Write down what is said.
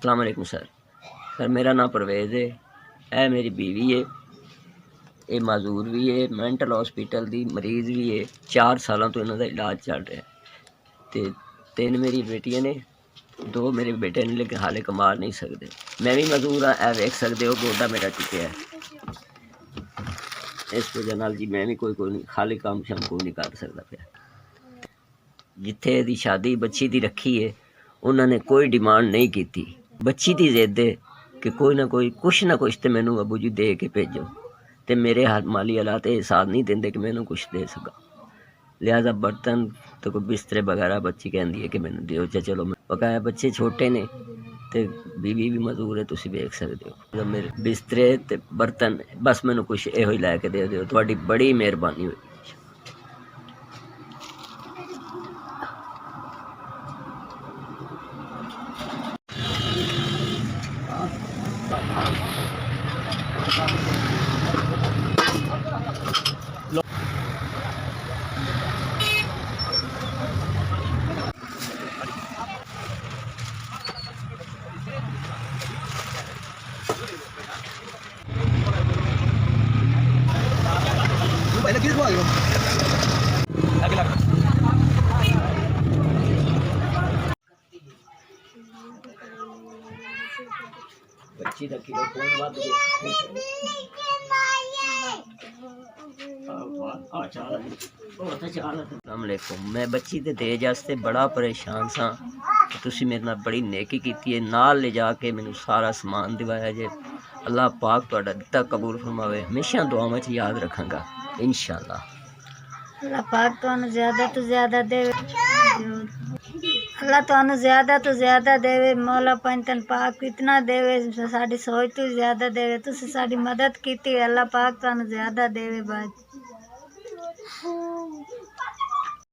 अस्सलाम वालेकुम sir. Sir मेरा नाम परवेज़ है, यह मेरी बीवी है, ये माजूर भी है, मैंटल हॉस्पिटल दी मरीज़ भी है। 4 सालों तो इन्हों का इलाज चल रहा है ते 3 मेरी बेटियां ने, 2 मेरे बेटे ने, लेकिन हाले कमा नहीं सकते। मैं भी मजूर हाँ, यह वेख सकते हो गोडा मेरा टुटिया है। इस वजह नाल जी मैं भी कोई नहीं खाली काम शाम कोई नहीं कर सकता पाया। जिथे दी शादी बच्ची दी रखी है उन्होंने कोई डिमांड नहीं की थी। बच्ची दी जिद है कि कोई ना कुछ तो मैनू अबू जी दे के भेजो, तो मेरे हाथ माली हालात ये साथ नहीं देंगे कि मैनू कुछ दे सका। लिहाजा बर्तन तो कोई बिस्तरे वगैरह बच्ची कहती है कि मैनू दिओ, चलो बकाया बच्चे छोटे ने ते बीवी भी मजदूर है, तुसीं वेख सकते हो। मेरे बिस्तरे ते बर्तन बस मैनू कुछ यो ही लैके दे दिओ, तुहाडी बड़ी मेहरबानी होई। Vậy là kia thôi rồi. बच्ची का किलो खून वध गया। मैं बच्ची के तेज वास्ते बड़ा परेशान सा, तुसी मेरे नाल बड़ी नेकी की है, नाल ले जाके मैनू सारा समान दिवाया जे। अल्लाह पाक तुहाडा दिता कबूल फरमावे, हमेशा दुआवां च याद रखांगा इंशाअल्लाह। अल्लाह पाक तुहानू ज़्यादा तो ज़्यादा देवे, अल्लाह तुहानू ज़्यादा तो ज़्यादा देवे। मौला पंचतन पाक इतना देवे, साडी सोच तो ज़्यादा देवे। तुसी साडी मदद कीती, अल्लाह पाक तुहानू ज़्यादा देवे। बाद